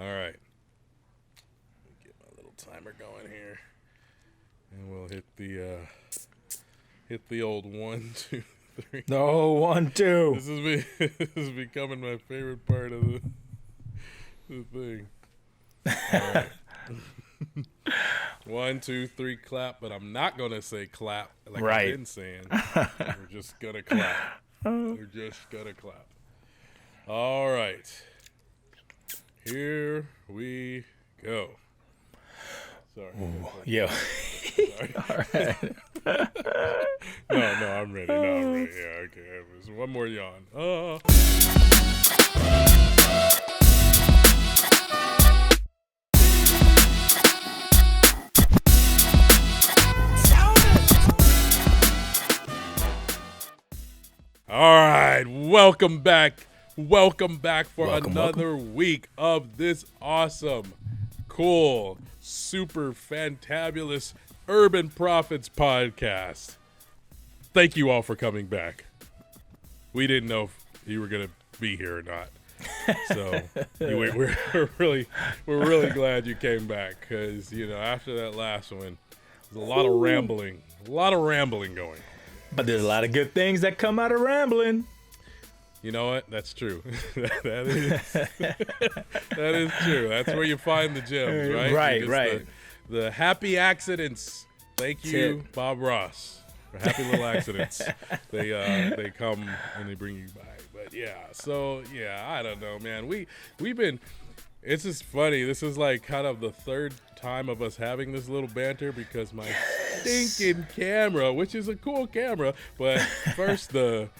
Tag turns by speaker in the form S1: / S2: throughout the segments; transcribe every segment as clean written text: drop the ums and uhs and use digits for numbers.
S1: All right. Get my little timer going here, and we'll hit the old 1, 2, 3.
S2: No, 1, 2.
S1: This is becoming my favorite part of the thing. All right. 1, 2, 3, clap. But I'm not gonna say clap like I've been saying. We're just gonna clap. We're just gonna clap. All right. Here we go. Sorry.
S2: Ooh, yo.
S1: Sorry.
S2: All right.
S1: No, I'm ready. No, I'm ready. Yeah, okay. There's one more yawn. All right. Welcome back. Welcome back for another week of this awesome, cool, super fantabulous Urban Prophets podcast. Thank you all for coming back. We didn't know if you were going to be here or not. So we're really glad you came back because, after that last one, there's a lot of rambling going.
S2: But there's a lot of good things that come out of rambling.
S1: You know what? That's true. that is true. That's where you find the gems, right?
S2: Right.
S1: The happy accidents. Thank you, Bob Ross, for happy little accidents. They come and they bring you back. But I don't know, man. We've been. It's just funny. This is like kind of the third time of us having this little banter because my stinking camera, which is a cool camera, but first the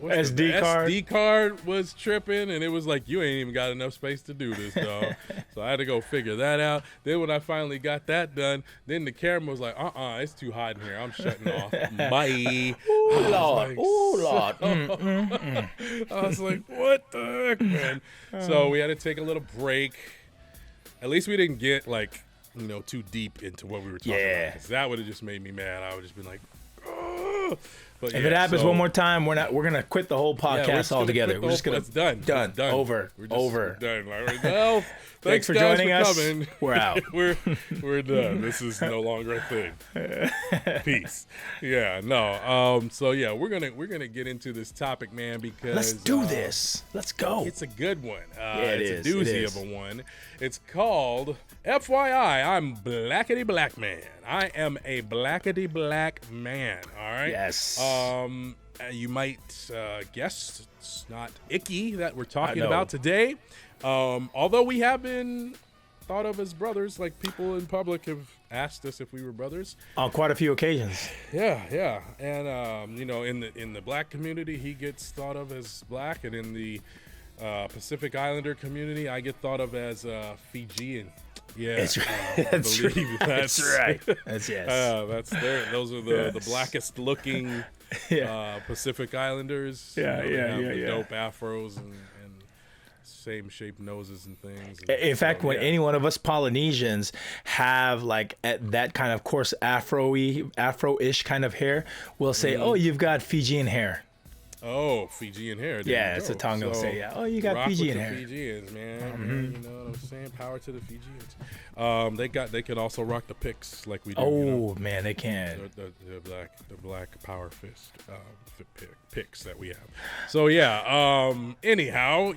S1: SD card was tripping, and it was like, you ain't even got enough space to do this, dog. So I had to go figure that out. Then when I finally got that done, then the camera was like, it's too hot in here. I'm shutting off. Bye.
S2: Ooh, Lord.
S1: I was like, what the heck, man? So we had to take a little break. At least we didn't get too deep into what we were talking about. Because that would have just made me mad. I would have just been like, oh.
S2: If it happens one more time, we're gonna quit the whole podcast altogether. We're just gonna
S1: it's done.
S2: Over.
S1: We're done. Well,
S2: thanks for joining us.
S1: Coming.
S2: We're out.
S1: we're done. This is no longer a thing. Peace. Yeah. No. We're gonna get into this topic, man, because
S2: let's do this. Let's go.
S1: It's a good one.
S2: It's
S1: a doozy of a one. It's called FYI. I'm Blackity Black Man. I am a Blackity Black Man. All right.
S2: Yes.
S1: You might guess it's not icky that we're talking about today. Although we have been thought of as brothers, like people in public have asked us if we were brothers
S2: on quite a few occasions.
S1: Yeah. And in the black community, he gets thought of as black, and in the Pacific Islander community, I get thought of as Fijian. Yeah,
S2: that's right. That's right. That's yes.
S1: That's there. Those are the blackest looking Pacific Islanders.
S2: Yeah.
S1: Dope afros and same shaped noses and things.
S2: In fact, when any one of us Polynesians have that kind of coarse Afro-ish kind of hair, we'll say, "Oh, you've got Fijian hair."
S1: Oh, Fijian hair.
S2: It's a Tongan will say, "Oh, you got Fijian hair."
S1: Fijians, man. Mm-hmm. You know what I'm saying? Power to the Fijians. They can also rock the picks like we do.
S2: Oh man, they can.
S1: The black power fist picks that we have. So anyhow,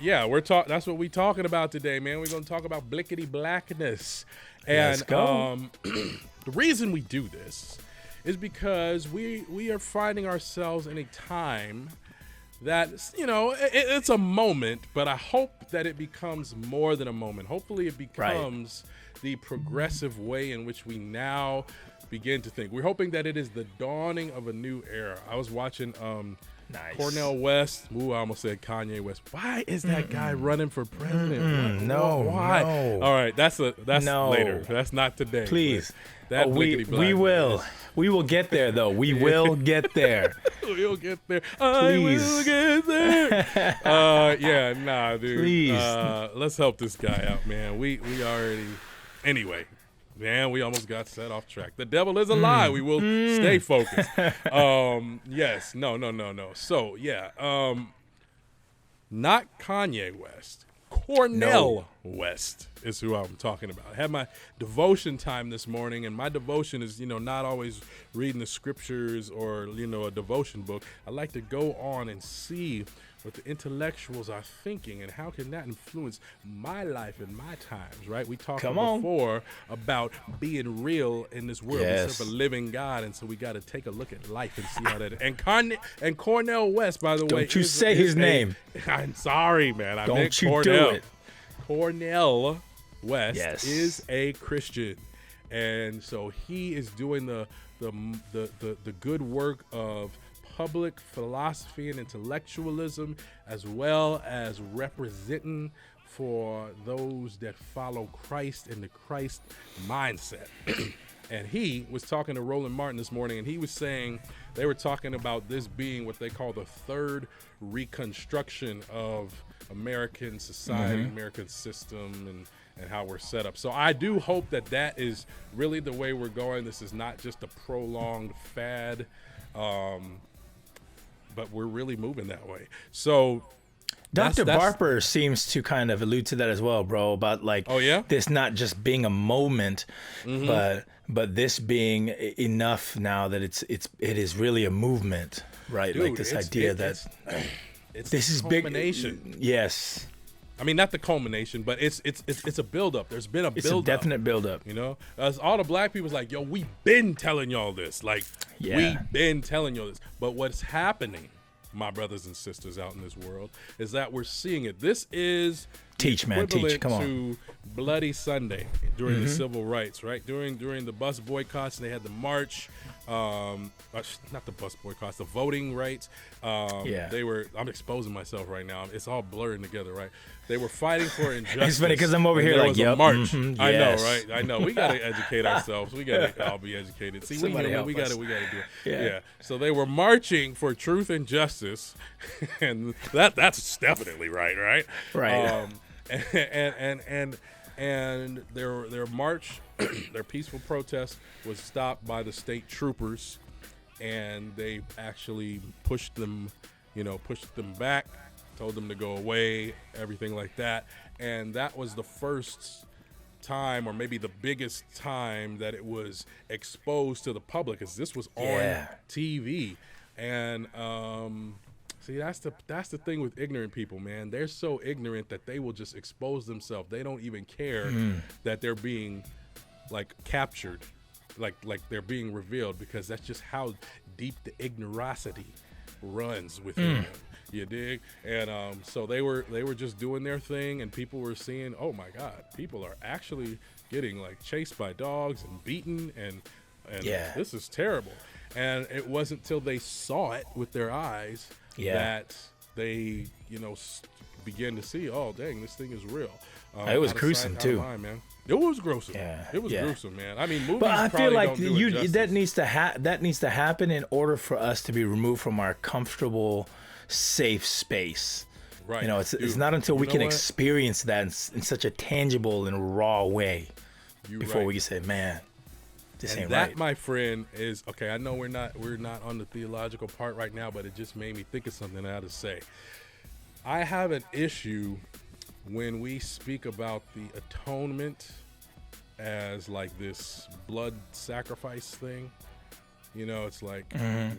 S1: that's what we talking about today, man. We're gonna talk about blickety blackness, and
S2: let's go.
S1: The reason we do this is because we are finding ourselves in a time that, it's a moment, but I hope that it becomes more than a moment. Hopefully it becomes the progressive way in which we now begin to think. We're hoping that it is the dawning of a new era. I was watching Cornel West. Ooh, I almost said Kanye West. Why is that guy running for president? Why?
S2: No.
S1: All right, that's later. That's not today.
S2: Please.
S1: We
S2: will. We will get there, though. We will get there.
S1: We'll get there. I will get there. Dude.
S2: Please.
S1: Let's help this guy out, man. We already. Anyway, man, we almost got set off track. The devil is a lie. We will stay focused. Yes. No. So, not Kanye West. Cornel West is who I'm talking about. I had my devotion time this morning, and my devotion is, not always reading the scriptures or, a devotion book. I like to go on and see what the intellectuals are thinking and how can that influence my life and my times, right? We talked before about being real in this world. We serve a living God, and so we got to take a look at life and see how that. And Cornel West, by the way,
S2: don't you say his name?
S1: I'm sorry, man. I meant
S2: Don't you
S1: Cornel.
S2: do it.
S1: Cornel West is a Christian, and so he is doing the good work of public philosophy and intellectualism, as well as representing for those that follow Christ and the Christ mindset. And he was talking to Roland Martin this morning, and he was saying they were talking about this being what they call the third reconstruction of American society, American system, and how we're set up. So I do hope that is really the way we're going. This is not just a prolonged fad, but we're really moving that way. So
S2: Dr. Barber seems to kind of allude to that as well, bro, about this not just being a moment, but this being enough now that it is really a movement, right?
S1: Dude,
S2: like this idea that this is big. Yes.
S1: I mean, not the culmination, but it's a buildup. There's been a buildup. It's a
S2: definite buildup.
S1: As all the black people's like, yo, we been telling y'all this. We been telling y'all this. But what's happening, my brothers and sisters out in this world, is that we're seeing it. This is
S2: teach. Come on.
S1: To Bloody Sunday during the civil rights, right? During the bus boycotts, and they had the march. Not the bus boycotts, the voting rights. I'm exposing myself right now. It's all blurring together, right? They were fighting for injustice.
S2: It's funny because I'm over here like,
S1: yep. March. I know, right? I know. We got to educate ourselves. We got to all be educated. See, we got to do it. Yeah. So they were marching for truth and justice, and that's definitely right?
S2: Right.
S1: And their march, their peaceful protest was stopped by the state troopers, and they actually pushed them back, told them to go away, everything like that. And that was the first time, or maybe the biggest time, that it was exposed to the public, as this was on TV. And see, that's the thing with ignorant people, man. They're so ignorant that they will just expose themselves. They don't even care that they're being captured, like they're being revealed, because that's just how deep the ignorosity runs within them. You dig? And so they were just doing their thing, and people were seeing, oh my God, people are actually getting chased by dogs and beaten, and this is terrible. And it wasn't till they saw it with their eyes that they began to see, oh dang, this thing is real.
S2: It was gruesome too,
S1: man. It was gruesome. It was gruesome, man. I mean, movies. But I feel like
S2: that needs to happen in order for us to be removed from our comfortable, safe space.
S1: Right.
S2: It's not until we can experience that in such a tangible and raw way before we can say, man, this ain't right.
S1: That, my friend, is okay. I know we're not on the theological part right now, but it just made me think of something I had to say. I have an issue when we speak about the atonement as this blood sacrifice thing. It's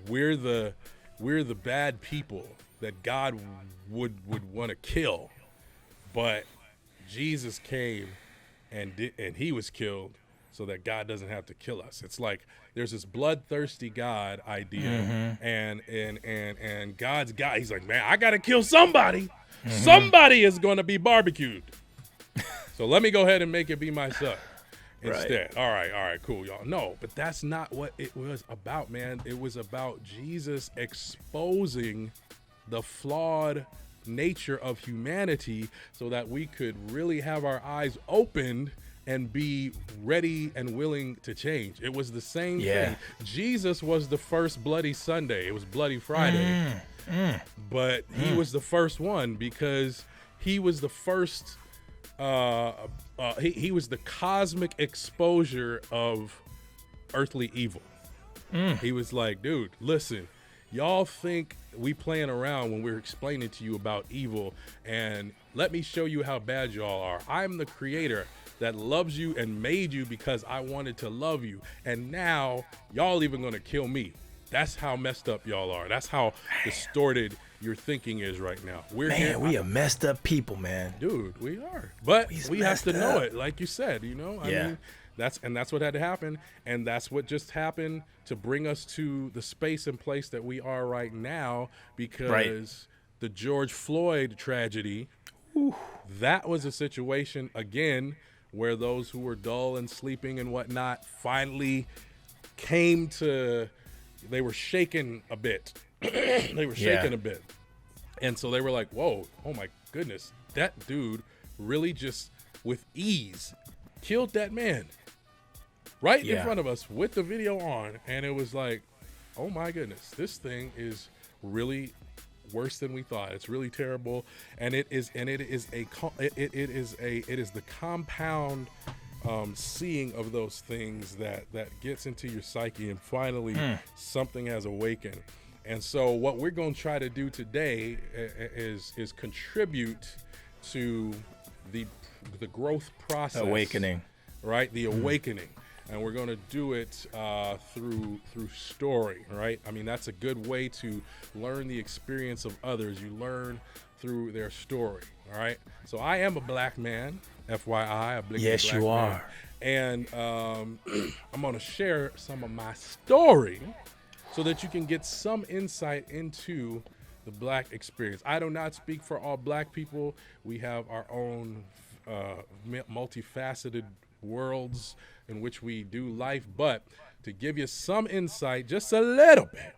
S1: we're the bad people that God would want to kill, but Jesus came and he was killed so that God doesn't have to kill us. It's there's this bloodthirsty God idea, and God's God. He's like, man, I gotta kill somebody. Somebody is going to be barbecued. So let me go ahead and make it be my son instead. Right. All right, cool, y'all. No, but that's not what it was about, man. It was about Jesus exposing the flawed nature of humanity so that we could really have our eyes opened and be ready and willing to change. It was the same thing. Jesus was the first Bloody Sunday. It was Bloody Friday. But he was the first one because he was the first, he was the cosmic exposure of earthly evil. He was like, dude, listen, y'all think we playing around when we're explaining to you about evil, and let me show you how bad y'all are. I'm the creator that loves you and made you because I wanted to love you, and now y'all even gonna kill me. That's how messed up y'all are. That's how distorted your thinking is right now.
S2: We are messed up people, man.
S1: Dude, we are. But we have to know it, like you said, I mean, that's what had to happen, and that's what just happened to bring us to the space and place that we are right now, because the George Floyd tragedy, that was a situation again where those who were dull and sleeping and whatnot finally came to, they were shaken a bit. They were shaken a bit. And so they were like, whoa, oh my goodness, that dude really just with ease killed that man right in front of us with the video on. And it was like, oh my goodness, this thing is really worse than we thought. It's really terrible, and it is the compound seeing of those things that gets into your psyche, and finally something has awakened. And so what we're going to try to do today is contribute to the growth process,
S2: awakening,
S1: right? The awakening. And we're going to do it through story, right? I mean, that's a good way to learn the experience of others. You learn through their story, all right? So I am a black man, FYI.
S2: Yes, you are.
S1: And I'm going to share some of my story so that you can get some insight into the black experience. I do not speak for all black people. We have our own multifaceted worlds in which we do life, but to give you some insight, just a little bit,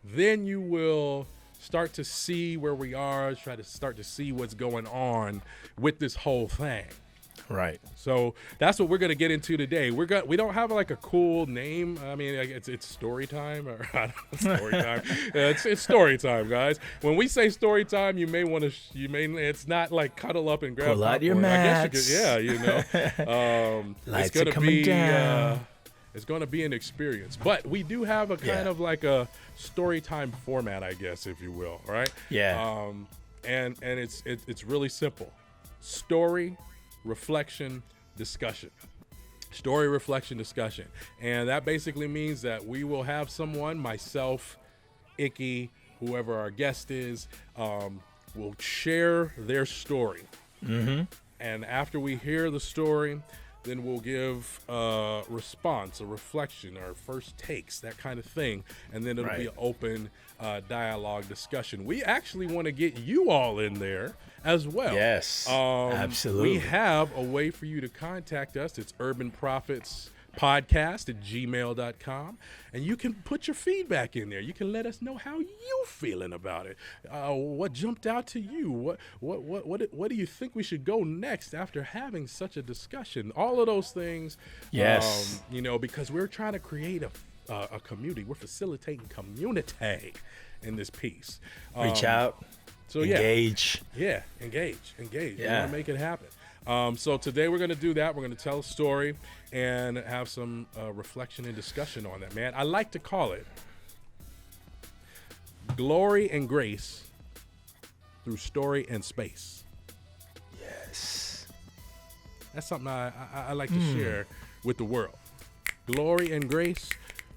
S1: then you will start to see where we are, try to start to see what's going on with this whole thing.
S2: Right.
S1: So that's what we're going to get into today. We don't have like a cool name. I mean, it's story time, or story time. It's story time, guys. When we say story time, you may want to. It's not like cuddle up and grab.
S2: Pull out your mats.
S1: I guess you could,
S2: Lights are coming down.
S1: It's going to be an experience, but we do have a kind of like a story time format, I guess, if you will. Right?
S2: Yeah.
S1: And it's really simple. Story, reflection, discussion. Story, reflection, discussion. And that basically means that we will have someone, myself, Icky, whoever our guest is, will share their story.
S2: Mm-hmm.
S1: And after we hear the story, then we'll give a response, a reflection, or first takes, that kind of thing. And then it'll be an open dialogue discussion. We actually want to get you all in there as well.
S2: Yes, absolutely.
S1: We have a way for you to contact us. It's urbanprophetspodcast@gmail.com. And you can put your feedback in there. You can let us know how you feeling about it. What jumped out to you? What do you think we should go next after having such a discussion? All of those things.
S2: Yes.
S1: Because we're trying to create a community. We're facilitating community in this piece.
S2: Reach out.
S1: So
S2: engage.
S1: Engage.
S2: Yeah.
S1: We want to make it happen. So today we're going to do that. We're going to tell a story and have some reflection and discussion on that, man. I like to call it glory and grace through story and space.
S2: Yes.
S1: That's something I like to share with the world. Glory and grace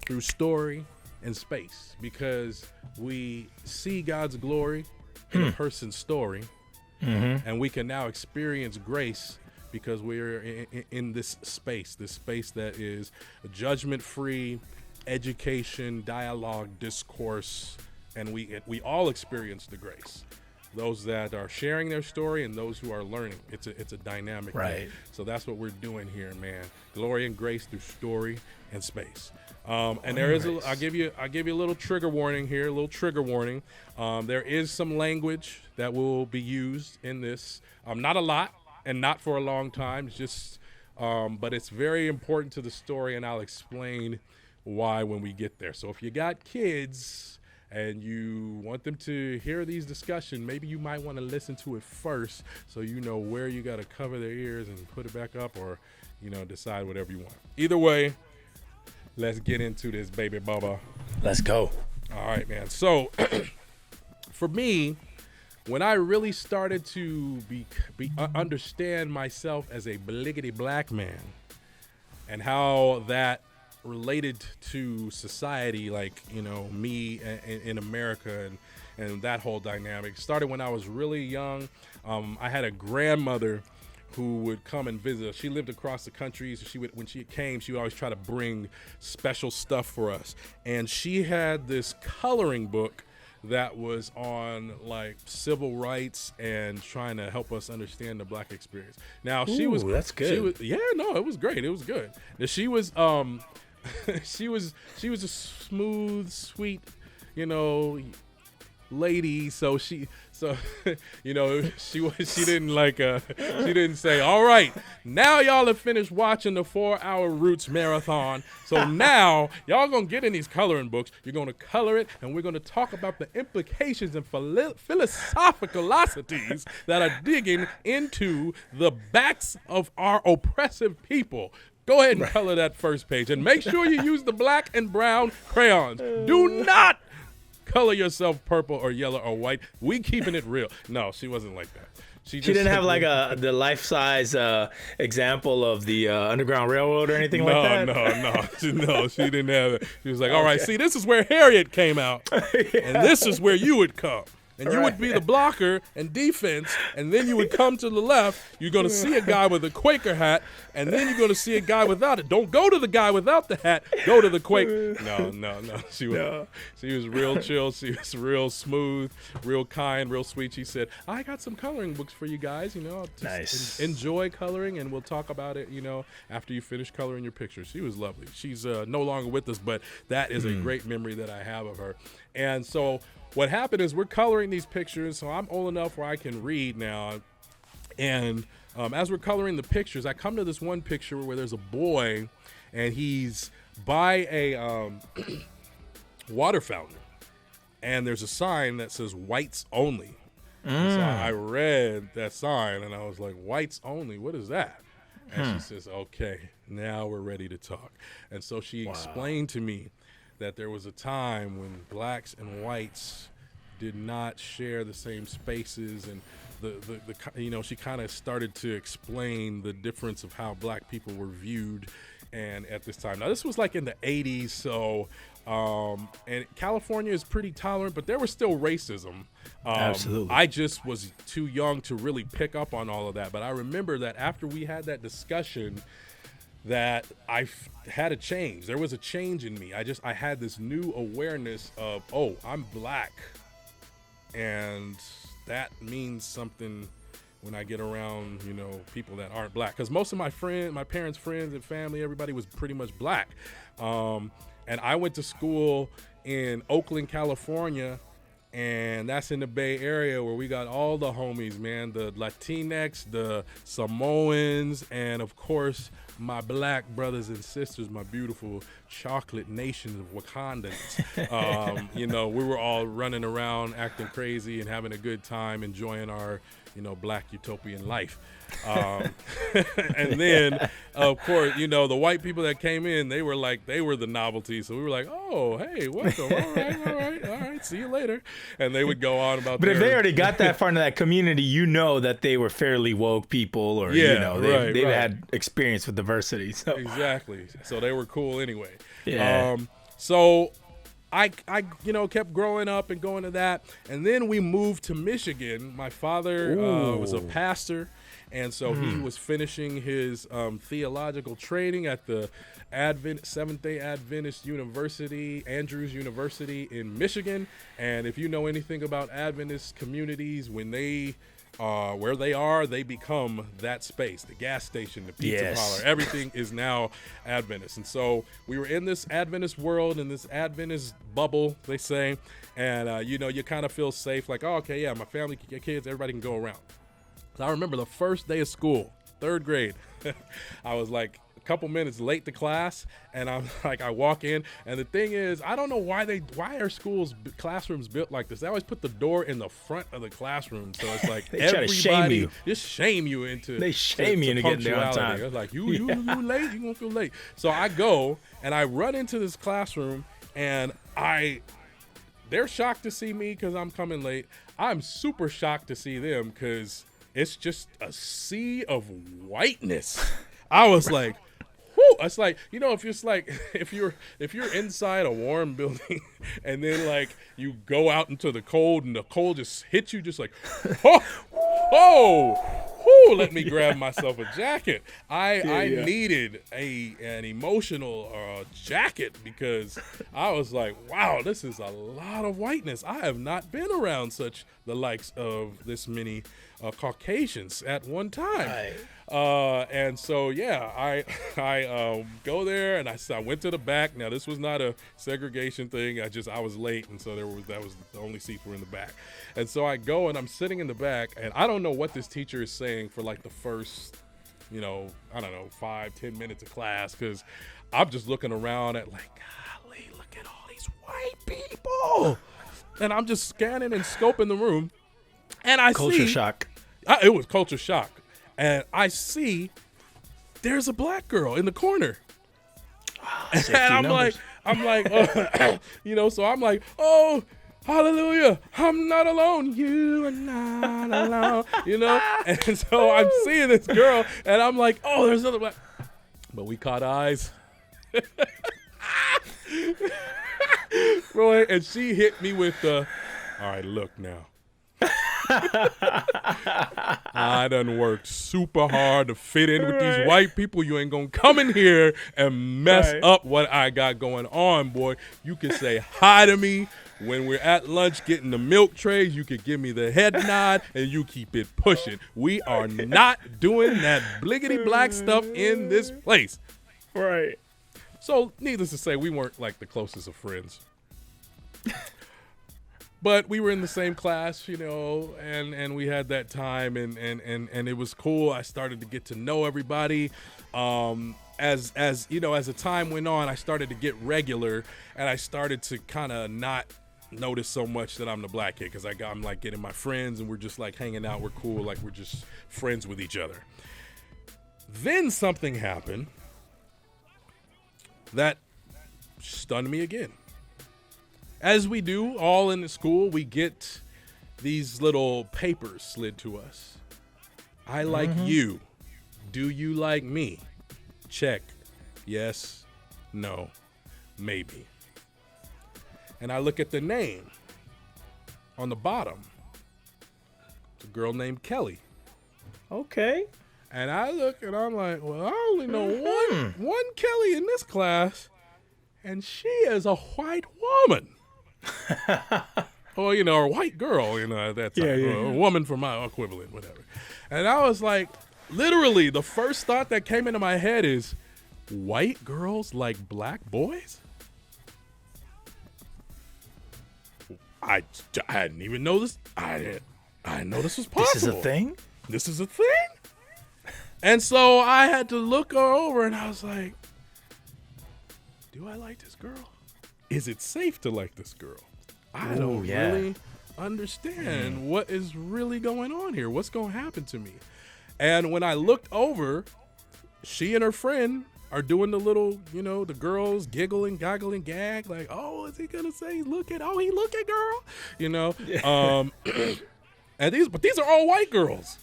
S1: through story and space, because we see God's glory in a person's story.
S2: Mm-hmm.
S1: And we can now experience grace because we're in this space that is judgment-free, education, dialogue, discourse, and we all experience the grace. Those that are sharing their story and those who are learning. It's a dynamic thing. So that's what we're doing here, man. Glory and grace through story and space. And there is I'll give you a little trigger warning here, there is some language that will be used in this. Not a lot and not for a long time, just but it's very important to the story, and I'll explain why when we get there. So if you got kids and you want them to hear these discussions, maybe you might want to listen to it first so you know where you got to cover their ears and put it back up, or decide whatever you want. Either way, let's get into this, baby baba.
S2: Let's go.
S1: All right, man. So for me, when I really started to understand myself as a Blackity Black Man and how that related to society, like, you know, me in America and that whole dynamic started when I was really young. I had a grandmother who would come and visit us. She lived across the country, so when she came, she would always try to bring special stuff for us. And she had this coloring book that was on like civil rights and trying to help us understand the Black experience. Now that's good. It was great. It was good. Now, she was she was a smooth, sweet, you know, lady. So she didn't say, all right, now y'all have finished watching the 4-hour Roots marathon, so now y'all gonna get in these coloring books, you're gonna color it, and we're gonna talk about the implications and philosophical-ocities that are digging into the backs of our oppressive people. Go ahead and color that first page, and make sure you use the black and brown crayons. Do not color yourself purple or yellow or white. We keeping it real. No, she wasn't like that. She
S2: didn't have like the life-size example of the Underground Railroad or anything like that?
S1: No, she didn't have it. She was like, all right, see, this is where Harriet came out, and this is where you would come. And you would be the blocker and defense, and then you would come to the left. You're going to see a guy with a Quaker hat, and then you're going to see a guy without it. Don't go to the guy without the hat. Go to the Quaker. No. She was real chill. She was real smooth, real kind, real sweet. She said, I got some coloring books for you guys. You know, just enjoy coloring, and we'll talk about it, you know, after you finish coloring your pictures. She was lovely. She's no longer with us, but that is a great memory that I have of her. And so what happened is we're coloring these pictures, so I'm old enough where I can read now. And as we're coloring the pictures, I come to this one picture where there's a boy, and he's by a water fountain. And there's a sign that says whites only. So I read that sign, and I was like, whites only? What is that? And she says, okay, now we're ready to talk. And so she explained to me that there was a time when blacks and whites did not share the same spaces, and she kind of started to explain the difference of how black people were viewed, and at this time. Now, this was like in the 80s, so and California is pretty tolerant, but there was still racism.
S2: Absolutely.
S1: I just was too young to really pick up on all of that, but I remember that after we had that discussion, that I had a change. There was a change in me. I had this new awareness of, oh, I'm black, and that means something when I get around, you know, people that aren't black. Because most of my parents' friends and family, everybody was pretty much black. And I went to school in Oakland, California, and that's in the Bay Area where we got all the homies, man, the Latinx, the Samoans, and of course, my black brothers and sisters, my beautiful chocolate nation of Wakandans. You know, we were all running around acting crazy and having a good time, enjoying our, you know, black utopian life. And then, of course, you know, the white people that came in, they were the novelty. So we were like, oh, hey, welcome. All right. See you later. And they would go on about.
S2: But if they already got that far into that community, you know that they were fairly woke people, or they've had experience with diversity. So.
S1: Exactly. So they were cool anyway.
S2: Yeah.
S1: So I kept growing up and going to that, and then we moved to Michigan. My father was a pastor, and so he was finishing his theological training at the Seventh-day Adventist University, Andrews University in Michigan. And if you know anything about Adventist communities, when they where they are, they become that space, the gas station, the pizza parlor, everything is now Adventist. And so we were in this Adventist world, in this Adventist bubble, they say, and you kind of feel safe, like, oh, okay, yeah, my family, kids, everybody can go around. So I remember the first day of school, 3rd grade, I was like a couple minutes late to class, and I'm like, I walk in, and the thing is, I don't know why are schools classrooms built like this. They always put the door in the front of the classroom, so it's like
S2: they try to shame you.
S1: Just shame you into.
S2: They shame you into getting there on time.
S1: It's like you late, you gonna feel late. So I go and I run into this classroom, and I they're shocked to see me because I'm coming late. I'm super shocked to see them because it's just a sea of whiteness. I was like, whoo! It's like, you know, if you're inside a warm building and then like you go out into the cold and the cold just hits you just like, oh, let me grab myself a jacket. I needed an emotional jacket because I was like, wow, this is a lot of whiteness. I have not been around the likes of this many Caucasians at one time.
S2: Right.
S1: And so, yeah, I go there and I went to the back. Now, this was not a segregation thing. I was late. And so that was the only seats were in the back. And so I go and I'm sitting in the back and I don't know what this teacher is saying for like the first, 5-10 minutes of class. Cause I'm just looking around at like, golly, look at all these white people. And I'm just scanning and scoping the room. And I
S2: culture shock.
S1: It was culture shock. And I see there's a black girl in the corner. And I'm like, so I'm like, oh, hallelujah, I'm not alone. You are not alone, And so I'm seeing this girl and I'm like, oh, there's another black. But we caught eyes. Boy, and she hit me with all right, look now. I done worked super hard to fit in with these white people. You ain't gonna come in here and mess up what I got going on, boy. You can say hi to me when we're at lunch getting the milk trays. You could give me the head nod and you keep it pushing. We are not doing that blickety black stuff in this place.
S2: Right.
S1: So needless to say, we weren't like the closest of friends. But we were in the same class, and we had that time, and it was cool. I started to get to know everybody. As the time went on, I started to get regular, and I started to kind of not notice so much that I'm the black kid because I'm like getting my friends, and we're just like hanging out. We're cool, like we're just friends with each other. Then something happened that stunned me again. As we do all in the school, we get these little papers slid to us. I like you. Do you like me? Check. Yes. No. Maybe. And I look at the name on the bottom. It's a girl named Kelly.
S2: Okay.
S1: And I look and I'm like, well, I only know one Kelly in this class, and she is a white woman. Or, a white girl, at that time. A woman for my equivalent, whatever. And I was like, literally, the first thought that came into my head is, white girls like black boys? I hadn't even know this. I didn't know this was possible.
S2: This is a thing?
S1: This is a thing? And so I had to look her over and I was like, do I like this girl? Is it safe to like this girl? I don't really understand what is really going on here. What's going to happen to me? And when I looked over, she and her friend are doing the little, the girls giggle and goggle and gag. Like, oh, is he going to say, he looking, girl? And these are all white girls.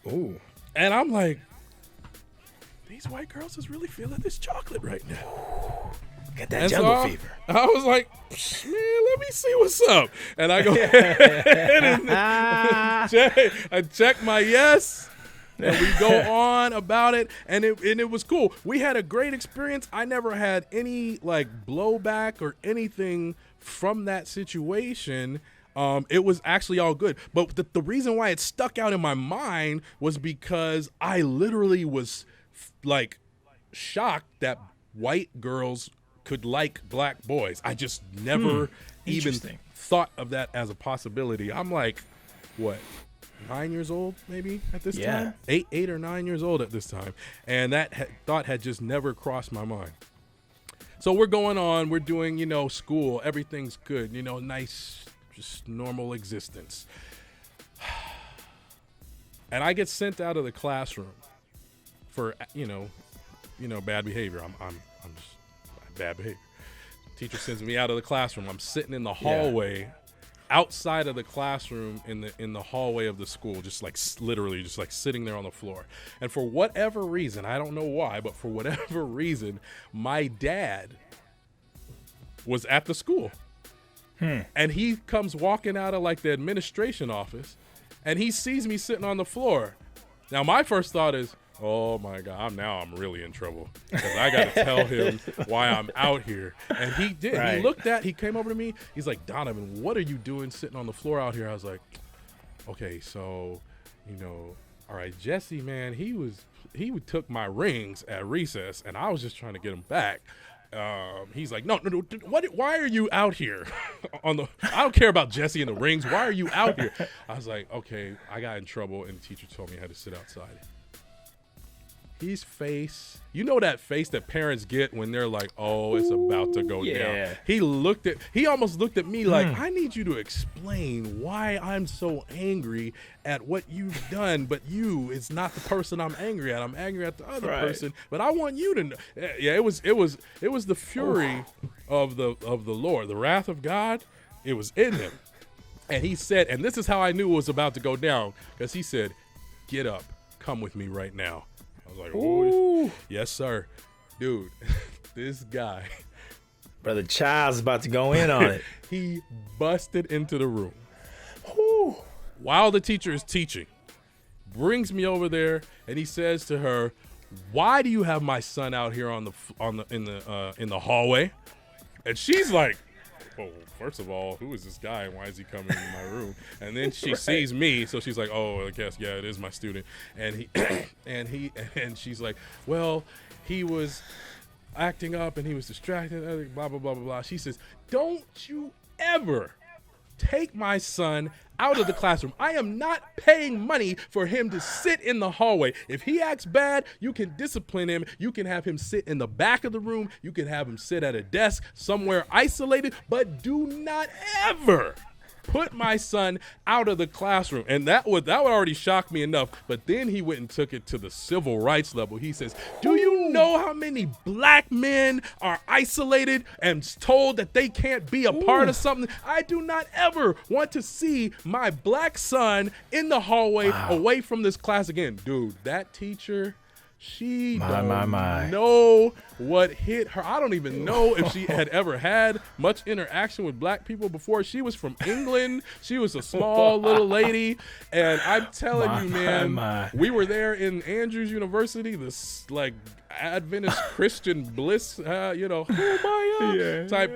S2: Ooh.
S1: And I'm like, these white girls is really feeling this chocolate right now.
S2: Got that jungle fever.
S1: I was like, man, let me see what's up. And I go ahead and I check my yes. And we go on about it. And it was cool. We had a great experience. I never had any like blowback or anything from that situation. It was actually all good. But the reason why it stuck out in my mind was because I literally was like shocked that white girls could like black boys. I just never even thought of that as a possibility. I'm like, what, 9 years old maybe at this time? 8 or 9 years old at this time. And that thought had just never crossed my mind. So we're going on, we're doing, school, everything's good, nice, just normal existence. And I get sent out of the classroom for, bad behavior. I'm just bad behavior. Teacher sends me out of the classroom. I'm sitting in the hallway, outside of the classroom, in the hallway of the school, just like literally just like sitting there on the floor. And for whatever reason, I don't know why, but for whatever reason, my dad was at the school. And he comes walking out of like the administration office, and he sees me sitting on the floor. Now my first thought is, oh my God, I'm really in trouble because I got to tell him why I'm out here. And he did. Right. He came over to me. He's like, Donovan, what are you doing sitting on the floor out here? I was like, okay, so, all right, Jesse, man, he took my rings at recess, and I was just trying to get them back. He's like, no, why are you out here? I don't care about Jesse and the rings. Why are you out here? I was like, okay, I got in trouble, and the teacher told me I had to sit outside. His face, that face that parents get when they're like, oh, it's about to go down. He almost looked at me like, I need you to explain why I'm so angry at what you've done, but it's not the person I'm angry at. I'm angry at the other person, but I want you to know. Yeah, it was the fury of the Lord, the wrath of God. It was in him. And he said, and this is how I knew it was about to go down, because he said, get up, come with me right now. I was like, oh, yes, sir. Dude, this guy.
S2: Brother Child's about to go in on it.
S1: He busted into the room. While the teacher is teaching, brings me over there, and he says to her, why do you have my son out here in the hallway? And she's like, well, first of all, who is this guy and why is he coming in my room? And then she sees me, so she's like, oh, I guess, yeah, it is my student. And and she's like, well, he was acting up and he was distracted, blah, blah, blah, blah, blah. She says, don't you ever take my son out of the classroom. I am not paying money for him to sit in the hallway. If he acts bad, you can discipline him. You can have him sit in the back of the room. You can have him sit at a desk somewhere isolated, but do not ever put my son out of the classroom. And that would already shock me enough. But then he went and took it to the civil rights level. He says, do you know how many black men are isolated and told that they can't be a part of something? I do not ever want to see my black son in the hallway away from this class again. Dude, that teacher, she don't know what hit her. I don't even know if she had ever had much interaction with black people before. She was from England. She was a small little lady. And I'm telling you, man, we were there in Andrews University, this like Adventist Christian bliss, type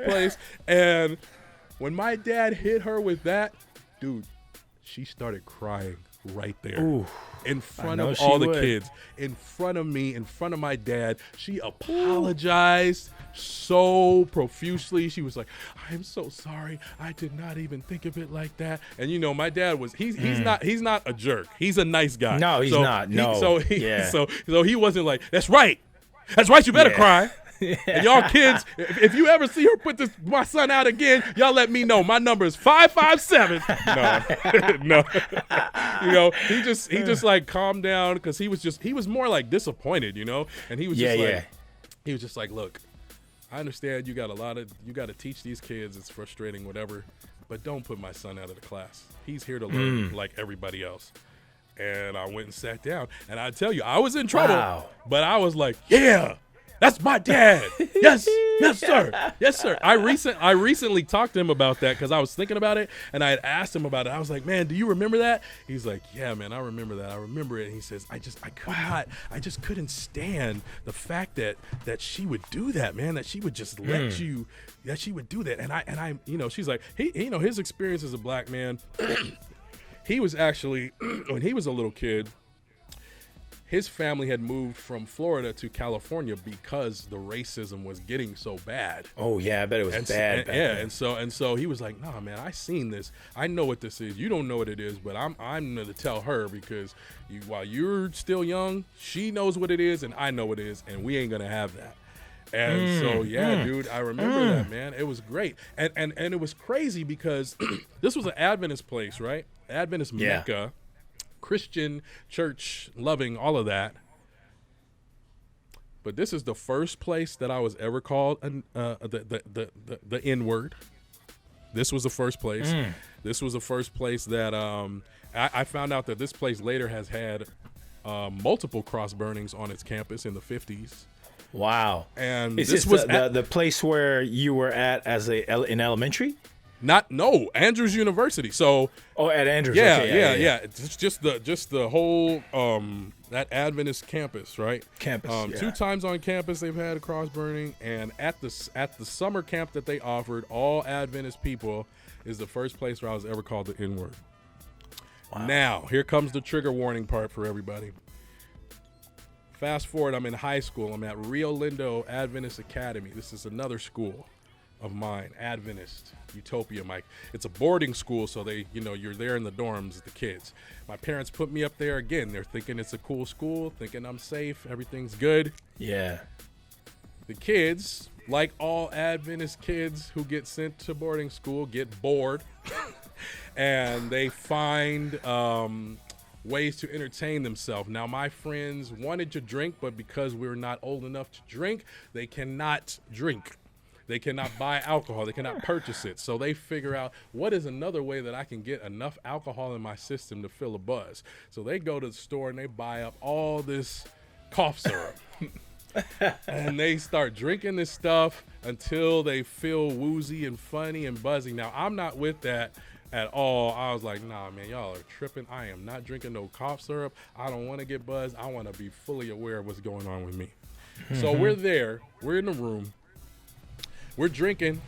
S1: place. And when my dad hit her with that, dude, she started crying right there. Ooh. In front of all the kids, in front of me, in front of my dad. She apologized so profusely. She was like, I'm so sorry. I did not even think of it like that. And my dad was, he's not a jerk. He's a nice guy.
S2: No, he's not. No.
S1: So he wasn't like, that's right. That's right. You better cry. And y'all kids, if you ever see her put my son out again, y'all let me know. My number is 557. No. He just like calmed down because he was more like disappointed, and he was he was just like, look, I understand you got to teach these kids. It's frustrating, whatever, but don't put my son out of the class. He's here to learn like everybody else. And I went and sat down, and I tell you, I was in trouble, but I was like, yeah. That's my dad. Yes, sir. Yes, sir. I recently talked to him about that because I was thinking about it, and I had asked him about it. I was like, man, do you remember that? He's like, yeah, man, I remember that. I remember it. And he says, I just couldn't stand the fact that she would do that, man, that she would just let you, that she would do that. And I, she's like, his experience as a black man, he was actually, when he was a little kid, his family had moved from Florida to California because the racism was getting so bad.
S2: Oh yeah, I bet it was bad.
S1: And so he was like, "Nah, man, I seen this. I know what this is. You don't know what it is, but I'm going to tell her because while you're still young, she knows what it is, and I know what it is, and we ain't gonna have that." And dude, I remember that, man. It was great, and it was crazy because this was an Adventist place, right? Adventist Mecca. Christian church loving, all of that. but this is the first place that I was ever called the N-word. This was the first place. This was the first place that I found out that this place later has had multiple cross burnings on its campus in the 50s. Wow. And
S2: is this was the place where you were at in elementary?
S1: No, Andrews University. So
S2: at Andrews.
S1: Yeah,
S2: okay,
S1: yeah. It's just the whole that Adventist campus, right?
S2: Campus.
S1: 2 times on campus they've had a cross burning, and at the summer camp that they offered all Adventist people is the first place where I was ever called the N-word. Wow. Now, here comes the trigger warning part for everybody. Fast forward, I'm in high school. I'm at Rio Lindo Adventist Academy. This is another school of mine, Adventist Utopia, Mike. It's a boarding school, so you're there in the dorms, the kids. My parents put me up there again. They're thinking it's a cool school, thinking I'm safe, everything's good.
S2: Yeah.
S1: The kids, like all Adventist kids who get sent to boarding school, get bored, and they find ways to entertain themselves. Now, my friends wanted to drink, but because we're not old enough to drink, they cannot drink. They cannot buy alcohol. They cannot purchase it. So they figure out, what is another way that I can get enough alcohol in my system to fill a buzz? So they go to the store and they buy up all this cough syrup. And they start drinking this stuff until they feel woozy and funny and buzzy. Now, I'm not with that at all. I was like, nah, man, y'all are tripping. I am not drinking no cough syrup. I don't want to get buzzed. I want to be fully aware of what's going on with me. Mm-hmm. So we're there. We're in the room. We're drinking.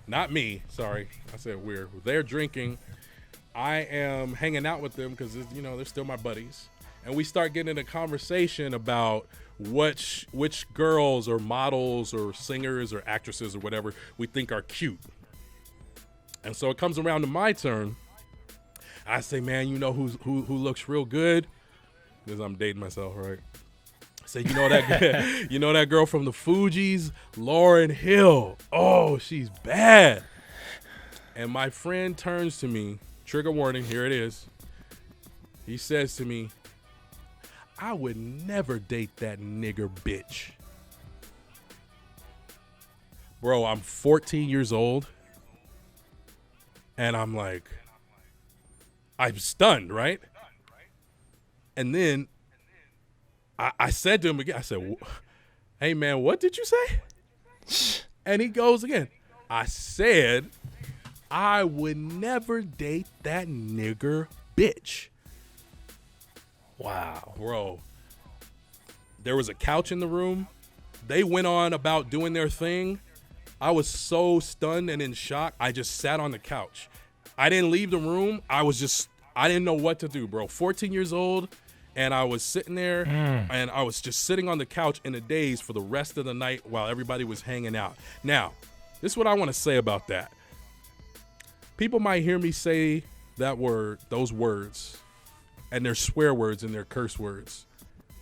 S1: Not me. Sorry. I said we're. They're drinking. I am hanging out with them because, they're still my buddies. And we start getting in a conversation about which girls or models or singers or actresses or whatever we think are cute. And so it comes around to my turn. I say, man, who looks real good? Because I'm dating myself, right? I say, that girl from the Fugees, Lauryn Hill. Oh, she's bad. And my friend turns to me, trigger warning, here it is. He says to me, I would never date that nigger bitch. Bro, I'm 14 years old. And I'm like, I'm stunned, right? And then I said to him again, I said, hey, man, what did you say? And he goes again, I said, I would never date that nigger bitch. Wow. Bro, there was a couch in the room. They went on about doing their thing. I was so stunned and in shock, I just sat on the couch. I didn't leave the room. I didn't know what to do, bro. 14 years old, and I was sitting there, and I was just sitting on the couch in a daze for the rest of the night while everybody was hanging out. Now, this is what I want to say about that. People might hear me say those words, and they're swear words and they're curse words,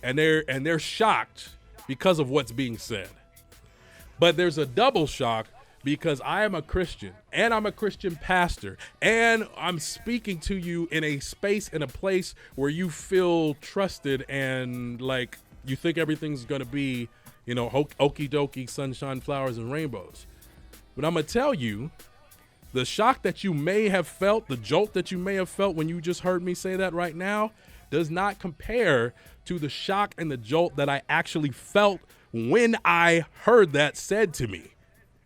S1: and they're shocked because of what's being said. But there's a double shock because I am a Christian and I'm a Christian pastor and I'm speaking to you in a space, in a place where you feel trusted and like you think everything's going to be, okie dokie, sunshine, flowers, and rainbows. But I'm going to tell you, the shock that you may have felt, the jolt that you may have felt when you just heard me say that right now does not compare to the shock and the jolt that I actually felt when I heard that said to me.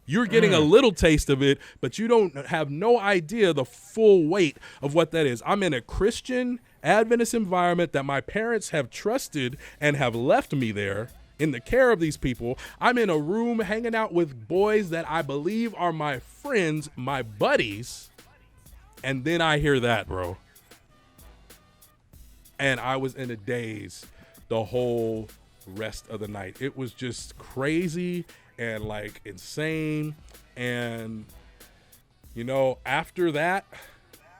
S1: You're getting a little taste of it, but you don't have no idea the full weight of what that is. I'm in a Christian Adventist environment that my parents have trusted and have left me there in the care of these people. I'm in a room hanging out with boys that I believe are my friends, my buddies, and then I hear that, bro. And I was in a daze the whole rest of the night. It was just crazy and like insane. And after that,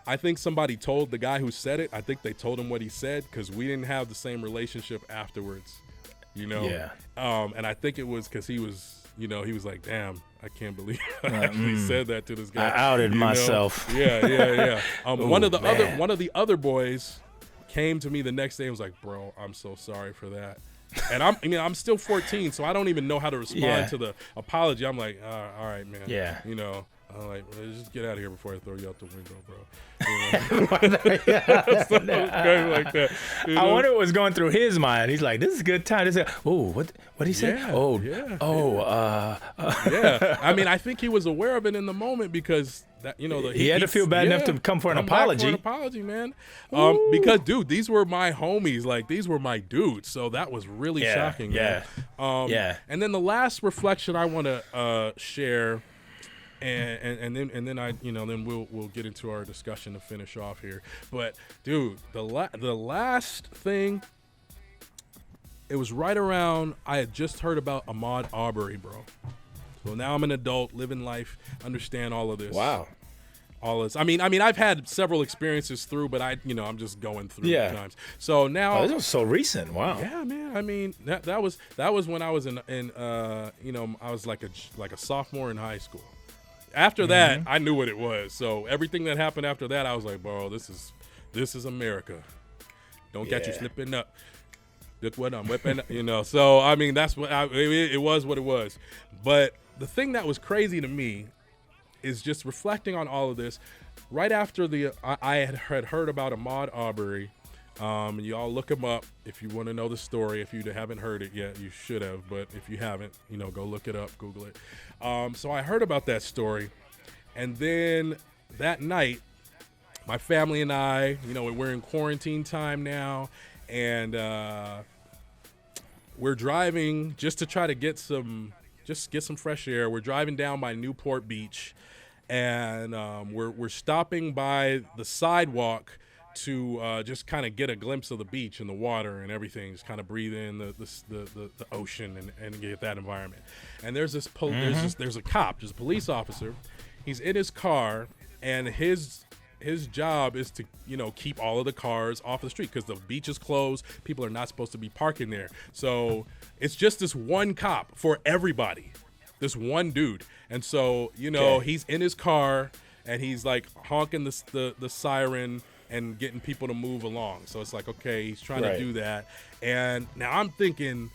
S1: I think somebody told the guy who said it, I think they told him what he said because we didn't have the same relationship afterwards, Yeah. And I think it was because he was like, damn, I can't believe I actually said that to this guy.
S2: I outed myself.
S1: Yeah. One of the other boys came to me the next day and was like, bro, I'm so sorry for that. And I'm still 14, so I don't even know how to respond to the apology. I'm like, all right, man.
S2: Yeah.
S1: You know, I'm like, just get out of here before I throw you out the window, bro. Like that. You know?
S2: I wonder what was going through his mind. He's like, this is a good time. What did he say?
S1: Yeah. I mean, I think he was aware of it in the moment because that, you know,
S2: he had to feel bad enough to come for an apology.
S1: For an apology, man. Because dude, these were my homies. Like, these were my dudes. So that was really shocking. Man. And then the last reflection I want to share. And then we'll get into our discussion to finish off here. But dude, the last thing, it was right around, I had just heard about Ahmaud Arbery, bro. So now I'm an adult, living life, understand all of this.
S2: Wow.
S1: All this. I mean, I've had several experiences through, but I'm just going through times. So now,
S2: this was so recent. Wow.
S1: Yeah, man. I mean, that was when I was in I was like a sophomore in high school. After that, I knew what it was. So everything that happened after that, I was like, bro, this is America. Don't catch you slipping up. Look what I'm whipping, So, I mean, that's what it was what it was. But the thing that was crazy to me is just reflecting on all of this. Right after I had heard about Ahmaud Arbery. You all look him up if you want to know the story. If you haven't heard it yet, you should have. But if you haven't, go look it up, Google it. So I heard about that story. And then that night, my family and I, we're in quarantine time now. And we're driving just to try to get some fresh air. We're driving down by Newport Beach. And we're stopping by the sidewalk to just kind of get a glimpse of the beach and the water and everything, just kind of breathe in the ocean and get that environment. And there's this there's a cop, there's a police officer. He's in his car, and his job is to keep all of the cars off the street because the beach is closed. People are not supposed to be parking there. So it's just this one cop for everybody, this one dude. And so he's in his car and he's like honking the siren and getting people to move along. So it's like, okay, he's trying to do that. And now I'm thinking,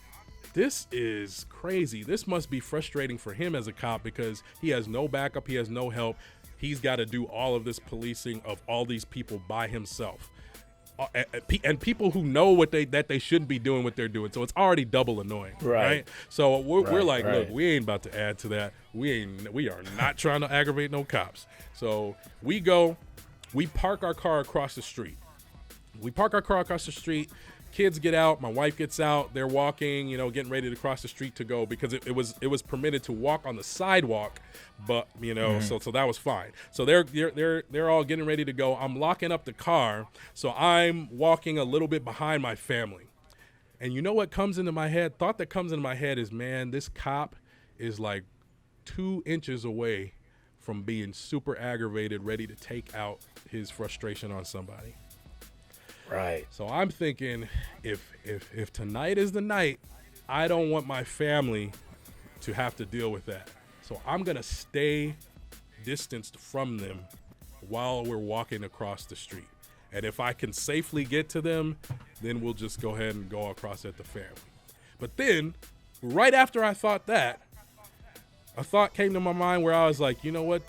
S1: this is crazy. This must be frustrating for him as a cop because he has no backup. He has no help. He's got to do all of this policing of all these people by himself. And people who know that they shouldn't be doing what they're doing. So it's already double annoying, right? So we're like, look, we ain't about to add to that. We are not trying to aggravate no cops. So we park our car across the street. Kids get out. My wife gets out. They're walking, getting ready to cross the street to go because it was permitted to walk on the sidewalk, but so that was fine. So they're all getting ready to go. I'm locking up the car, so I'm walking a little bit behind my family. And you know what comes into my head? Thought that comes into my head is, man, this cop is like 2 inches away from being super aggravated, ready to take out his frustration on somebody.
S2: Right.
S1: So I'm thinking, if tonight is the night, I don't want my family to have to deal with that. So I'm going to stay distanced from them while we're walking across the street. And if I can safely get to them, then we'll just go ahead and go across at the family. But then, right after I thought that, a thought came to my mind where I was like, you know what?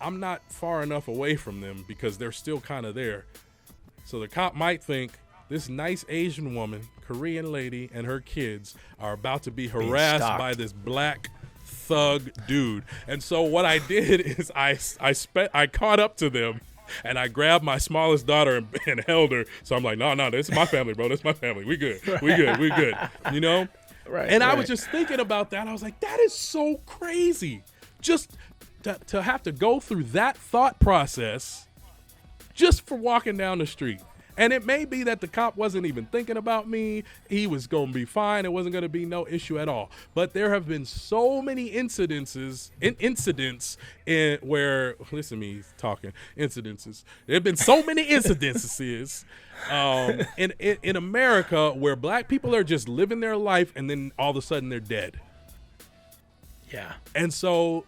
S1: I'm not far enough away from them because they're still kind of there. So the cop might think this nice Asian woman, Korean lady, and her kids are about to be harassed by this black thug dude. And so what I did is I caught up to them and I grabbed my smallest daughter and held her. So I'm like, no, this is my family, bro. This is my family. We good. We good. Right. And I was just thinking about that. I was like, that is so crazy. Just to have to go through that thought process just for walking down the street. And it may be that the cop wasn't even thinking about me. He was going to be fine. It wasn't going to be no issue at all. But there have been so many incidents where, listen to me talking, incidences. There have been so many incidences in America where black people are just living their life and then all of a sudden they're dead.
S2: Yeah.
S1: And so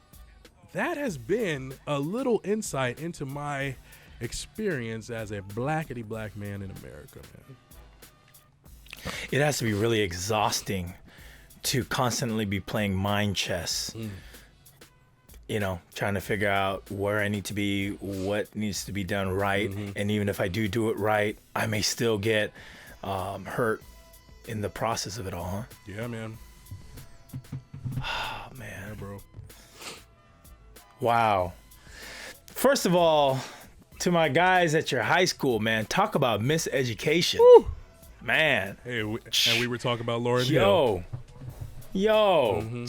S1: that has been a little insight into my experience as a blackity black man in America, man.
S2: It has to be really exhausting to constantly be playing mind chess. You know, trying to figure out where I need to be, what needs to be done right. And even if I do it right, I may still get hurt in the process of it all, huh?
S1: Yeah, man.
S2: Oh, man.
S1: Yeah, bro.
S2: Wow. First of all, to my guys at your high school, man, talk about miseducation. Woo! Man.
S1: Hey, and we were talking about Lauryn Hill.
S2: Yo.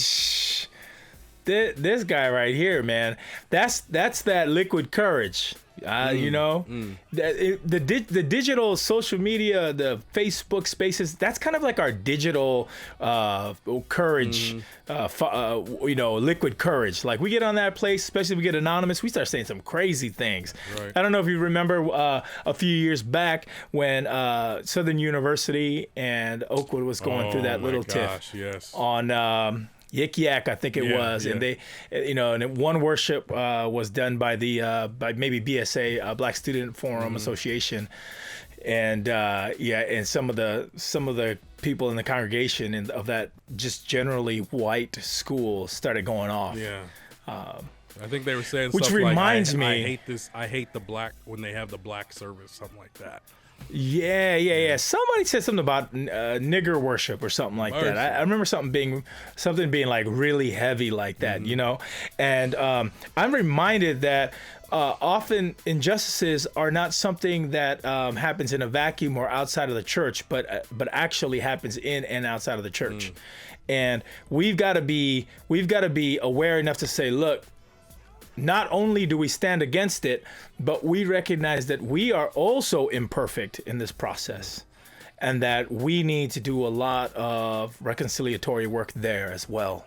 S2: This guy right here, man, that's that liquid courage. You know, the digital social media, the Facebook Spaces, that's kind of like our digital courage, you know, liquid courage. Like we get on that place, especially if we get anonymous, we start saying some crazy things. Right. I don't know if you remember a few years back when Southern University and Oakwood was going through that little tiff on Yik Yak, I think it was, and they, you know, and one worship was done by the by maybe BSA, Black Student Forum Association, and and some of the people in the congregation and of that just generally white school started going off.
S1: I think they were saying
S2: which
S1: stuff
S2: reminds
S1: like,
S2: me,
S1: I hate the black when they have the black service, something like that.
S2: Yeah. Somebody said something about nigger worship or something like that. I remember something being like really heavy like that, you know. And I'm reminded that often injustices are not something that happens in a vacuum or outside of the church, but actually happens in and outside of the church. And we've got to be aware enough to say, look, not only do we stand against it, but we recognize that we are also imperfect in this process and that we need to do a lot of reconciliatory work there as well.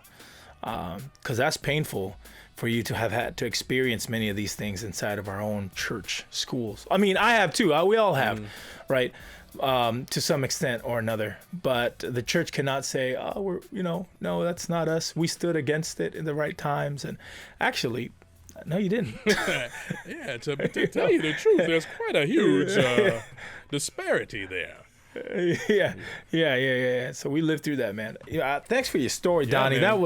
S2: Because that's painful for you to have had to experience many of these things inside of our own church schools. I mean, I have too. We all have, right? To some extent or another. But the church cannot say, oh, no, that's not us. We stood against it in the right times. And actually, no, you didn't.
S1: Yeah, to tell you the truth, there's quite a huge disparity there.
S2: Yeah. So we lived through that, man. Thanks for your story, Donnie. Man.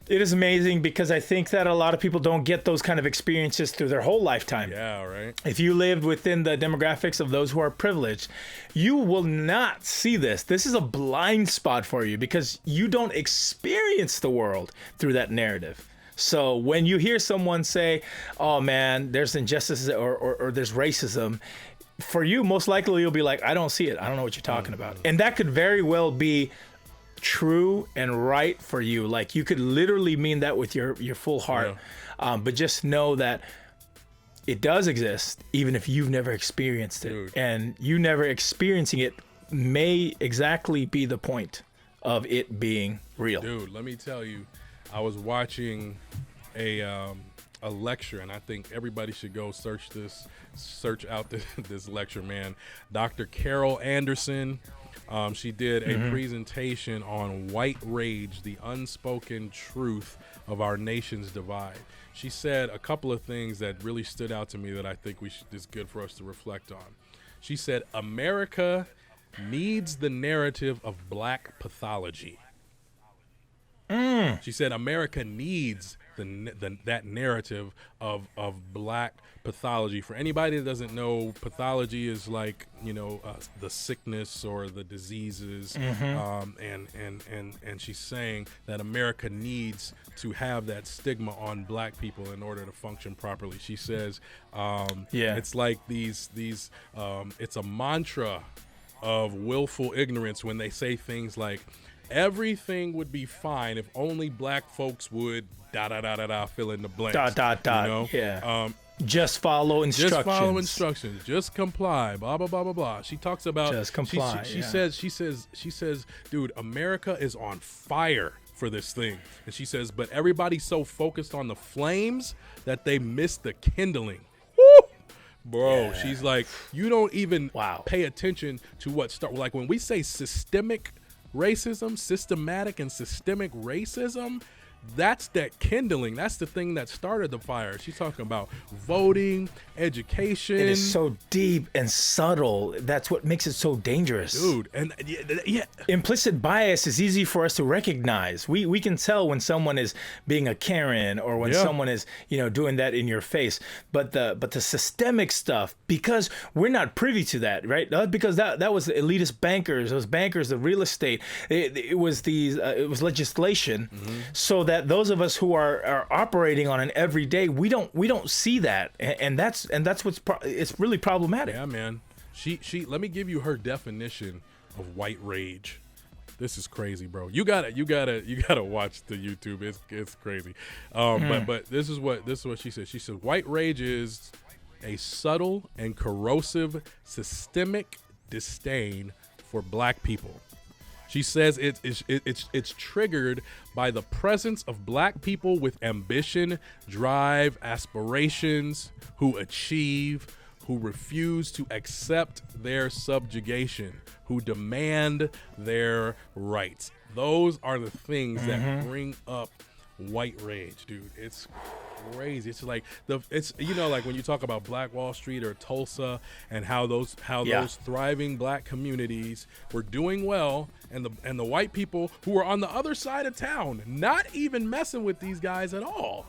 S2: It is amazing because I think that a lot of people don't get those kind of experiences through their whole lifetime.
S1: Yeah, right.
S2: If you lived within the demographics of those who are privileged, you will not see this. This is a blind spot for you because you don't experience the world through that narrative. So when you hear someone say, oh man, there's injustice or there's racism, for you, most likely you'll be like, I don't see it. I don't know what you're talking about. And that could very well be true and right for you. Like you could literally mean that with your full heart. Yeah. But just know that it does exist, even if you've never experienced it. Dude. And you never experiencing it may exactly be the point of it being real.
S1: Dude, let me tell you, I was watching a lecture, and I think everybody should go search out this lecture, man. Dr. Carol Anderson, she did a presentation on white rage, the unspoken truth of our nation's divide. She said a couple of things that really stood out to me that I think is good for us to reflect on. She said, America needs the narrative of black pathology. She said America needs that narrative of black pathology. For anybody that doesn't know, pathology is like, the sickness or the diseases. And she's saying that America needs to have that stigma on black people in order to function properly. She says, it's like these it's a mantra of willful ignorance when they say things like, everything would be fine if only black folks would fill in the blanks.
S2: Yeah. Just follow instructions.
S1: Just comply. Blah blah blah blah blah. She talks about
S2: just comply.
S1: She says, dude, America is on fire for this thing, and she says, but everybody's so focused on the flames that they miss the kindling. Woo! Bro, she's like, you don't even pay attention to what like when we say systematic and systemic racism, that's that kindling. That's the thing that started the fire. She's talking about voting, education.
S2: It is so deep and subtle. That's what makes it so dangerous.
S1: Dude, and yeah.
S2: Implicit bias is easy for us to recognize. We can tell when someone is being a Karen or when someone is, doing that in your face. But the systemic stuff, because we're not privy to that, right? Because that was the elitist bankers, those bankers, the real estate. It was legislation, so that those of us who are operating on an everyday, we don't see that, and that's it's really problematic.
S1: Yeah, man. She let me give you her definition of white rage. This is crazy, bro. You gotta watch the YouTube. It's crazy. But this is what she said. She said white rage is a subtle and corrosive systemic disdain for black people. She says it's triggered by the presence of black people with ambition, drive, aspirations, who achieve, who refuse to accept their subjugation, who demand their rights. Those are the things that bring up white rage, dude. It's crazy. It's like like when you talk about Black Wall Street or Tulsa and how those thriving black communities were doing well, and the white people who were on the other side of town not even messing with these guys at all.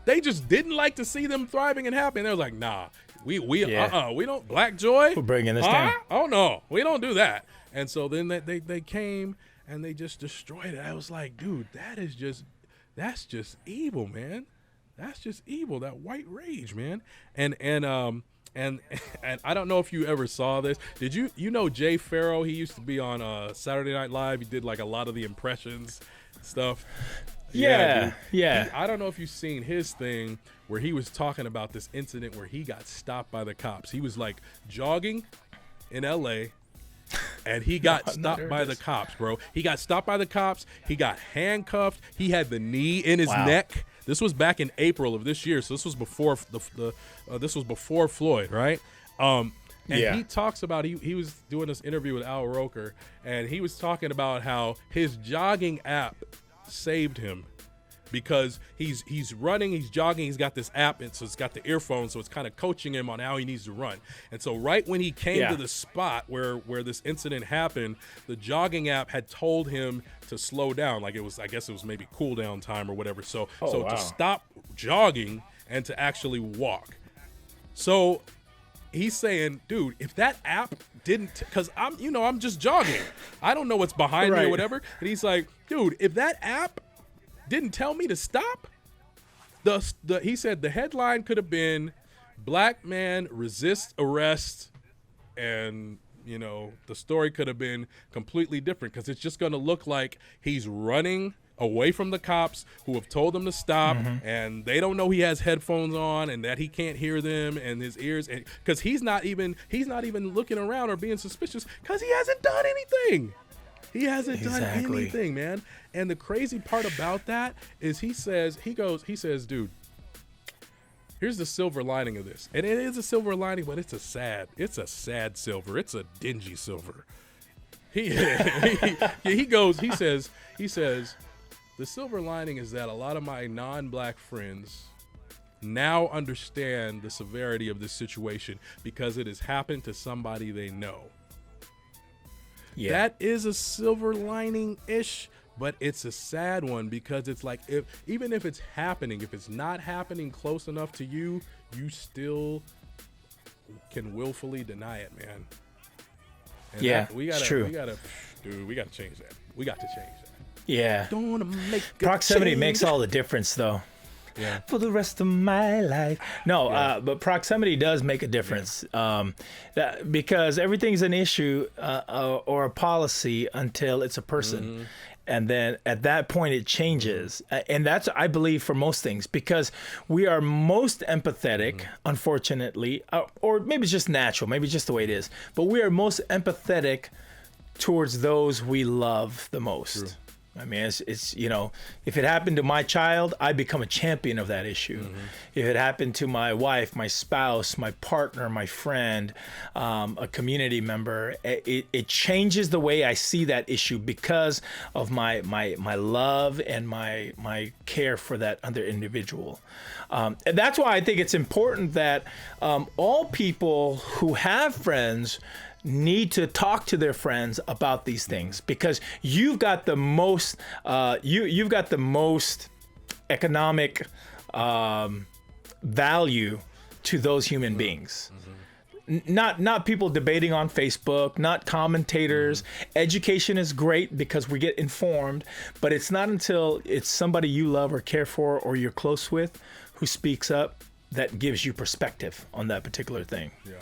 S1: They just didn't like to see them thriving and happy. And they was like, nah, we don't, Black Joy,
S2: we're bringing this down.
S1: Oh no, we don't do that. And so then they came and they just destroyed it. I was like, dude, that's just evil, man. That's just evil. That white rage, man. And I don't know if you ever saw this. Did you know Jay Farrow? He used to be on Saturday Night Live. He did like a lot of the impressions stuff.
S2: Yeah.
S1: I don't know if you've seen his thing where he was talking about this incident where he got stopped by the cops. He was like jogging in LA and he got stopped by the cops, bro. He got stopped by the cops. He got handcuffed. He had the knee in his neck. This was back in April of this year, so this was before this was before Floyd, right? He talks about he was doing this interview with Al Roker, and he was talking about how his jogging app saved him because he's running, he's jogging, he's got this app, and so it's got the earphones, so it's kind of coaching him on how he needs to run. And so right when he came to the spot where this incident happened, the jogging app had told him to slow down, like I guess it was maybe cool down time or whatever. So to stop jogging and to actually walk. So he's saying, dude, if that app didn't, because I'm just jogging, I don't know what's behind me or whatever. And he's like, dude, if that app didn't tell me to stop, he said the headline could have been "Black Man Resists Arrest," and the story could have been completely different because it's just going to look like he's running away from the cops who have told him to stop, and they don't know he has headphones on and that he can't hear them, and his ears, because he's not even looking around or being suspicious because he hasn't done anything. He hasn't done anything, man. And the crazy part about that is he says, dude, here's the silver lining of this. And it is a silver lining, but it's a sad silver. It's a dingy silver. He says, the silver lining is that a lot of my non-black friends now understand the severity of this situation because it has happened to somebody they know. Yeah. That is a silver lining-ish, but it's a sad one because it's like even if it's happening, if it's not happening close enough to you, you still can willfully deny it, man. And
S2: it's true.
S1: We gotta change that. We got to change that.
S2: Yeah.
S1: Don't wanna make
S2: proximity makes all the difference, though.
S1: Yeah.
S2: For the rest of my life. No, but proximity does make a difference, because everything's an issue or a policy until it's a person. And then at that point it changes. And that's, I believe, for most things, because we are most empathetic, unfortunately, or maybe it's just natural, maybe it's just the way it is, but we are most empathetic towards those we love the most. I mean, it's you know, if it happened to my child, I become a champion of that issue. If it happened to my wife, my spouse, my partner, my friend, a community member, it changes the way I see that issue because of my love and my care for that other individual. And that's why I think it's important that all people who have friends need to talk to their friends about these things, because you've got the most you've got the most economic value to those human beings. Not people debating on Facebook, not commentators. Education is great because we get informed, but it's not until it's somebody you love or care for or you're close with who speaks up that gives you perspective on that particular thing.
S1: Yeah.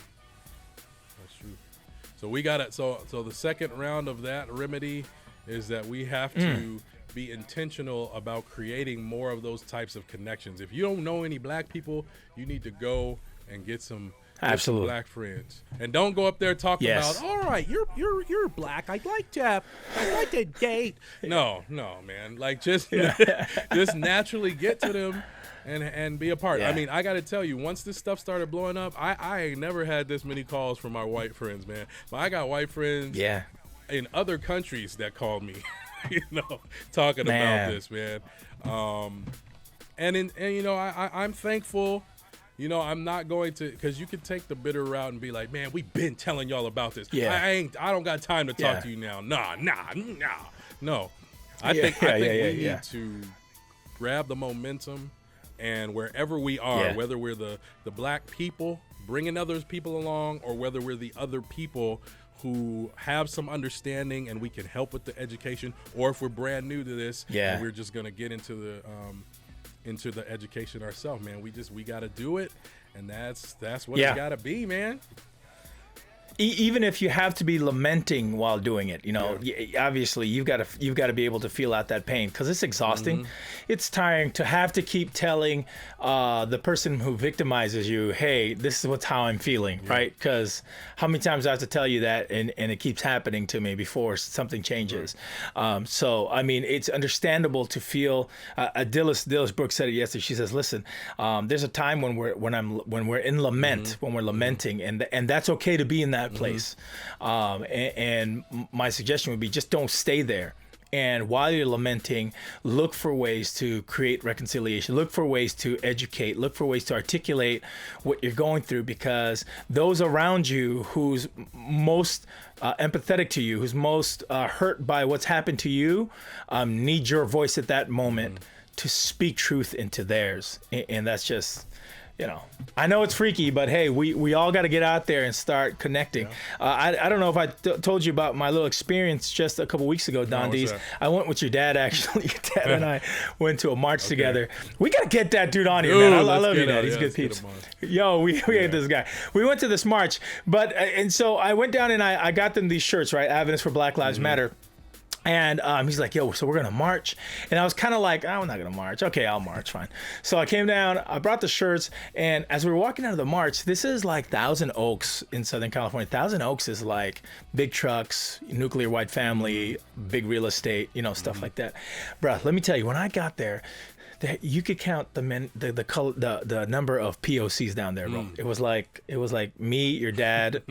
S1: So we got it. So the second round of that remedy is that we have to be intentional about creating more of those types of connections. If you don't know any black people, you need to go and get some black friends, and don't go up there talking about, all right, you're black. I'd like to date. No, man. Like just naturally get to them. And be a part. I mean, I got to tell you, once this stuff started blowing up, I ain't never had this many calls from my white friends, man. But I got white friends in other countries that called me, talking about this, man. And you know, I'm thankful. You know, I'm not going to, because you could take the bitter route and be like, man, we've been telling y'all about this. I don't got time to talk to you now. Nah. No. I think we need to grab the momentum. And wherever we are, whether we're the black people bringing other people along, or whether we're the other people who have some understanding and we can help with the education, or if we're brand new to this and we're just gonna get into the education ourselves, man. We got to do it, and that's what it got to be, man.
S2: Even if you have to be lamenting while doing it, you know, obviously you've got to be able to feel out that pain, because it's exhausting. It's tiring to have to keep telling the person who victimizes you, hey, this is how I'm feeling, right? Because how many times I have to tell you that, and it keeps happening to me before something changes. So I mean, it's understandable to feel. Dillis Brooks said it yesterday. She says, listen, there's a time when we're in lament, when we're lamenting, and that's okay to be in that place. And my suggestion would be, just don't stay there. And while you're lamenting, look for ways to create reconciliation, look for ways to educate, look for ways to articulate what you're going through, because those around you who's most empathetic to you, who's most hurt by what's happened to you, need your voice at that moment to speak truth into theirs. And that's just, you know, I know it's freaky, but hey, we all got to get out there and start connecting. I don't know if I told you about my little experience just a couple weeks ago, Don D's. I went with your dad, actually. Your dad and I went to a march together. We got to get that dude on here, man. I love you, Dad. He's good peeps. Yo, we get this guy. We went to this march, but and so I went down and I got them these shirts, right? Avenues for Black Lives Matter. And he's like, yo, so we're going to march. And I was kind of like, I'm not going to march. Okay, I'll march. Fine. So I came down, I brought the shirts. And as we were walking out of the march, this is like Thousand Oaks in Southern California. Thousand Oaks is like big trucks, nuclear white family, big real estate, you know, stuff like that. Bruh, let me tell you, when I got there, you could count the number of POCs down there, bro. It was like me, your dad,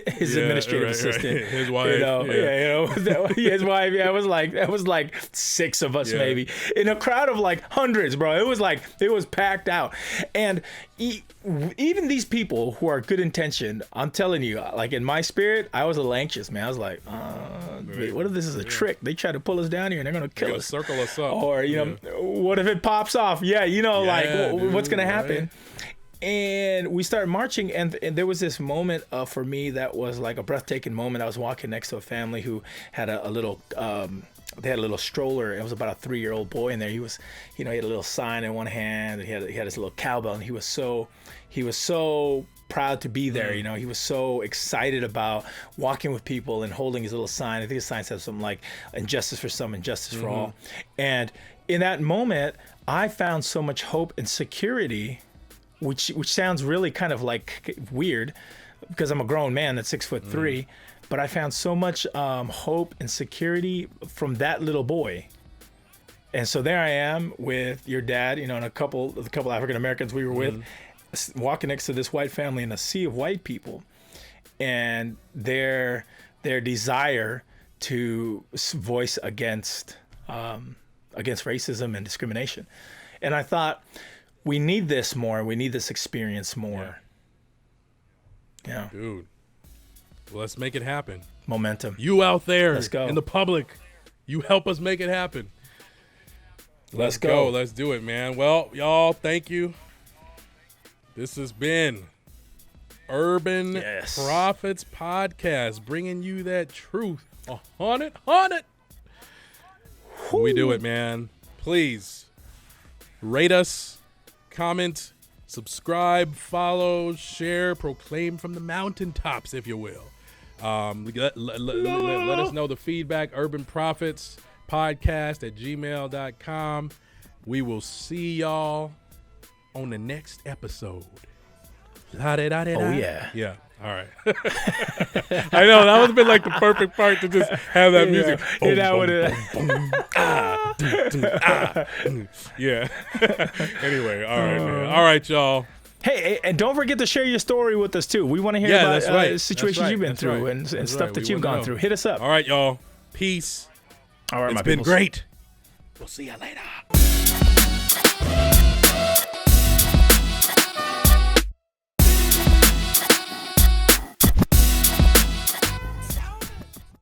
S2: his administrative assistant,
S1: his wife,
S2: his wife. Yeah, it was like 6 of us maybe in a crowd of like hundreds, bro. It was packed out, and even these people who are good intentioned, I'm telling you, like in my spirit, I was a little anxious, man. I was like, what if this is a trick? They try to pull us down here and they're gonna kill us,
S1: circle us up,
S2: or you know, what if it pops off? What's gonna happen? And we started marching, and there was this moment for me that was like a breathtaking moment. I was walking next to a family who had a little, they had a little stroller. It was about a 3-year-old boy in there. He was, he had a little sign in one hand, and he had his little cowbell, and he was so proud to be there. You know, he was so excited about walking with people and holding his little sign. I think his sign said something like "Injustice for some, injustice for all." And in that moment, I found so much hope and security. Which sounds really kind of like weird, because I'm a grown man that's 6'3", but I found so much hope and security from that little boy. And so there I am with your dad, and the couple African Americans we were with, walking next to this white family in a sea of white people, and their desire to voice against racism and discrimination. And I thought, we need this more. We need this experience more. Yeah.
S1: Dude, well, let's make it happen.
S2: Momentum.
S1: You out there,
S2: let's go.
S1: In the public, you help us make it happen. Let's go. Let's do it, man. Well, y'all, thank you. This has been Urban Prophets Podcast, bringing you that truth. 100. We do it, man. Please rate us, comment, subscribe, follow, share, proclaim from the mountaintops, if you will. Let us know the feedback. urbanprophetspodcast@gmail.com. We will see y'all on the next episode.
S2: Oh, yeah.
S1: Yeah. All right. I know that would have been like the perfect part to just have that music. Yeah. Anyway, all right, man. All right, y'all.
S2: Hey, and don't forget to share your story with us too. We want to hear about situations you've been through and stuff that you've gone through. Hit us up.
S1: All right, y'all. Peace.
S2: All right,
S1: it's been great. We'll see you later.